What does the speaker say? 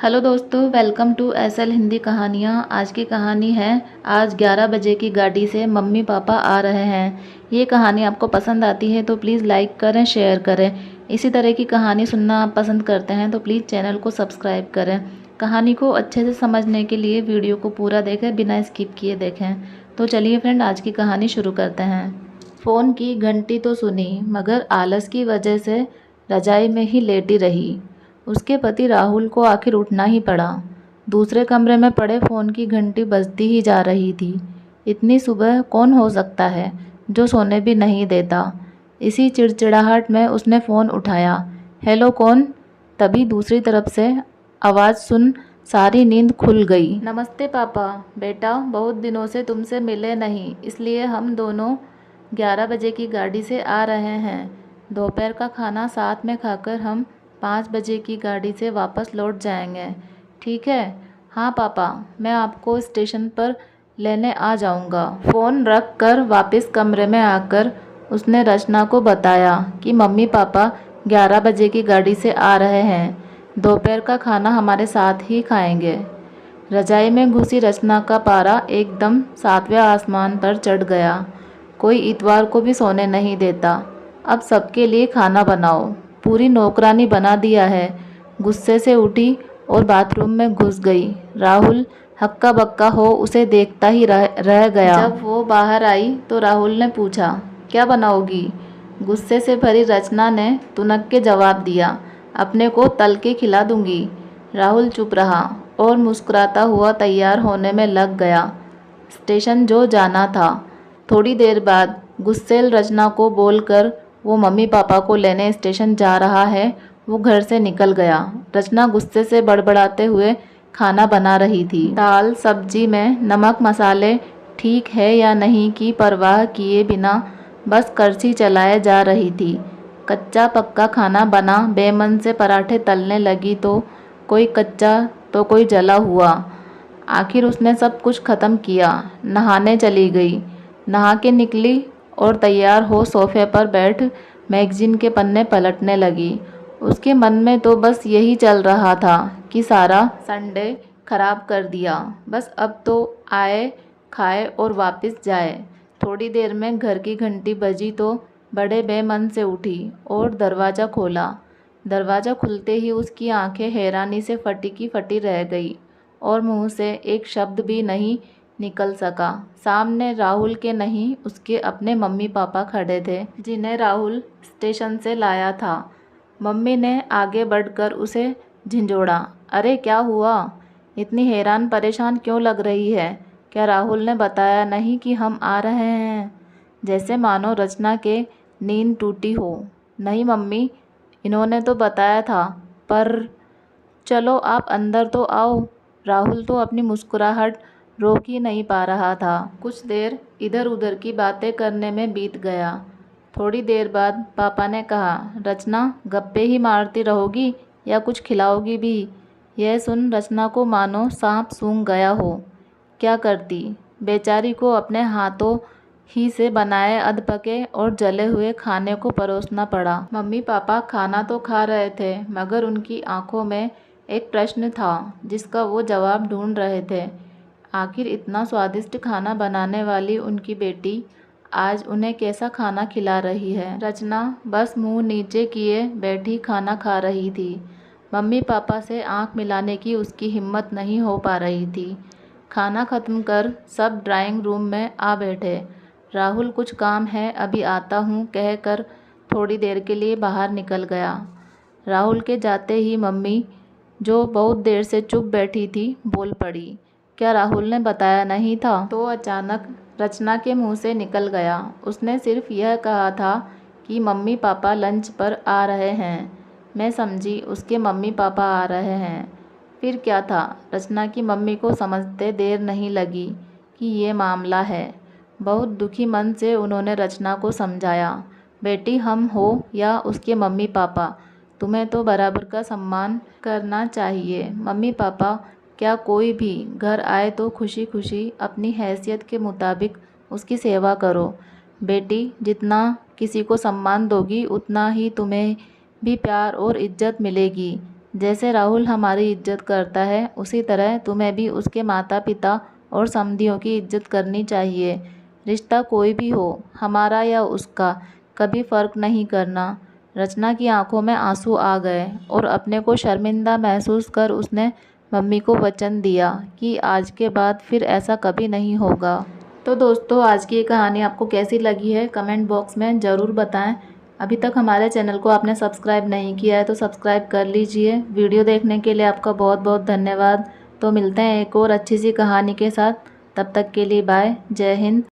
Hello दोस्तों, welcome to SL Hindi कहानियाँ। आज की कहानी है आज 11 बजे की गाड़ी से मम्मी पापा आ रहे हैं। ये कहानी आपको पसंद आती है तो प्लीज़ लाइक करें, शेयर करें। इसी तरह की कहानी सुनना आप पसंद करते हैं तो प्लीज़ चैनल को सब्सक्राइब करें। कहानी को अच्छे से समझने के लिए वीडियो को पूरा देखें, बिना स्किप किए देखें। तो चलिए फ्रेंड, आज की कहानी शुरू करते हैं। फ़ोन की घंटी तो सुनी, मगर आलस की वजह से रजाई में ही लेटी रही। उसके पति राहुल को आखिर उठना ही पड़ा। दूसरे कमरे में पड़े फ़ोन की घंटी बजती ही जा रही थी। इतनी सुबह कौन हो सकता है जो सोने भी नहीं देता। इसी चिड़चिड़ाहट में उसने फ़ोन उठाया। हेलो, कौन? तभी दूसरी तरफ से आवाज़ सुन सारी नींद खुल गई। नमस्ते पापा। बेटा, बहुत दिनों से तुमसे मिले नहीं, इसलिए हम दोनों 11 बजे की गाड़ी से आ रहे हैं। दोपहर का खाना साथ में खाकर हम 5 बजे की गाड़ी से वापस लौट जाएंगे, ठीक है? हाँ पापा, मैं आपको स्टेशन पर लेने आ जाऊंगा। फ़ोन रख कर वापस कमरे में आकर उसने रचना को बताया कि मम्मी पापा 11 बजे की गाड़ी से आ रहे हैं। दोपहर का खाना हमारे साथ ही खाएंगे। रजाई में घुसी रचना का पारा एकदम 7वें आसमान पर चढ़ गया। कोई इतवार को भी सोने नहीं देता। अब सबके लिए खाना बनाओ, पूरी नौकरानी बना दिया है। गुस्से से उठी और बाथरूम में घुस गई। राहुल हक्का बक्का हो उसे देखता ही रह गया। जब वो बाहर आई तो राहुल ने पूछा, क्या बनाओगी? गुस्से से भरी रचना ने तुनक के जवाब दिया, अपने को तल के खिला दूंगी। राहुल चुप रहा और मुस्कुराता हुआ तैयार होने में लग गया। स्टेशन जो जाना था। थोड़ी देर बाद गुस्सेल रचना को बोलकर वो मम्मी पापा को लेने स्टेशन जा रहा है, वो घर से निकल गया। रचना गुस्से से बड़बड़ाते हुए खाना बना रही थी। दाल सब्जी में नमक मसाले ठीक है या नहीं की परवाह किए बिना बस करछी चलाए जा रही थी। कच्चा पक्का खाना बना बेमन से पराठे तलने लगी तो कोई कच्चा तो कोई जला हुआ। आखिर उसने सब कुछ ख़त्म किया। नहाने चली गई। नहा के निकली और तैयार हो सोफे पर बैठ मैगज़ीन के पन्ने पलटने लगी। उसके मन में तो बस यही चल रहा था कि सारा संडे खराब कर दिया। बस अब तो आए, खाए और वापस जाए। थोड़ी देर में घर की घंटी बजी तो बड़े बेमन से उठी और दरवाज़ा खोला। दरवाज़ा खुलते ही उसकी आंखें हैरानी से फटी की फटी रह गई और मुंह से एक शब्द भी नहीं निकल सका। सामने राहुल के नहीं, उसके अपने मम्मी पापा खड़े थे, जिन्हें राहुल स्टेशन से लाया था। मम्मी ने आगे बढ़कर उसे झिंझोड़ा। अरे क्या हुआ? इतनी हैरान परेशान क्यों लग रही है? क्या राहुल ने बताया नहीं कि हम आ रहे हैं? जैसे मानो रचना के नींद टूटी हो। नहीं मम्मी, इन्होंने तो बताया था, पर चलो आप अंदर तो आओ। राहुल तो अपनी मुस्कुराहट रोक ही नहीं पा रहा था। कुछ देर इधर उधर की बातें करने में बीत गया। थोड़ी देर बाद पापा ने कहा, रचना गप्पे ही मारती रहोगी या कुछ खिलाओगी भी? यह सुन रचना को मानो सांप सूंघ गया हो। क्या करती? बेचारी को अपने हाथों ही से बनाए अधपके और जले हुए खाने को परोसना पड़ा। मम्मी पापा खाना तो खा रहे थे, मगर उनकी आंखों में एक प्रश्न था जिसका वो जवाब ढूंढ रहे थे। आखिर इतना स्वादिष्ट खाना बनाने वाली उनकी बेटी आज उन्हें कैसा खाना खिला रही है? रचना बस मुंह नीचे किए बैठी खाना खा रही थी। मम्मी पापा से आंख मिलाने की उसकी हिम्मत नहीं हो पा रही थी। खाना ख़त्म कर सब ड्राइंग रूम में आ बैठे। राहुल कुछ काम है, अभी आता हूँ कहकर थोड़ी देर के लिए बाहर निकल गया। राहुल के जाते ही मम्मी, जो बहुत देर से चुप बैठी थी, बोल पड़ी, क्या राहुल ने बताया नहीं था? तो अचानक रचना के मुंह से निकल गया। उसने सिर्फ यह कहा था कि मम्मी पापा लंच पर आ रहे हैं। मैं समझी उसके मम्मी पापा आ रहे हैं। फिर क्या था? रचना की मम्मी को समझते देर नहीं लगी कि ये मामला है। बहुत दुखी मन से उन्होंने रचना को समझाया, बेटी हम हो या उसके मम्मी पापा, तुम्हें तो बराबर का सम्मान करना चाहिए। मम्मी पापा क्या कोई भी घर आए तो खुशी खुशी अपनी हैसियत के मुताबिक उसकी सेवा करो। बेटी, जितना किसी को सम्मान दोगी उतना ही तुम्हें भी प्यार और इज्जत मिलेगी। जैसे राहुल हमारी इज्जत करता है उसी तरह तुम्हें भी उसके माता पिता और समधियों की इज्जत करनी चाहिए। रिश्ता कोई भी हो, हमारा या उसका, कभी फ़र्क नहीं करना। रचना की आंखों में आंसू आ गए और अपने को शर्मिंदा महसूस कर उसने मम्मी को वचन दिया कि आज के बाद फिर ऐसा कभी नहीं होगा। तो दोस्तों, आज की ये कहानी आपको कैसी लगी है कमेंट बॉक्स में ज़रूर बताएं। अभी तक हमारे चैनल को आपने सब्सक्राइब नहीं किया है तो सब्सक्राइब कर लीजिए। वीडियो देखने के लिए आपका बहुत बहुत धन्यवाद। तो मिलते हैं एक और अच्छी सी कहानी के साथ। तब तक के लिए बाय। जय हिंद।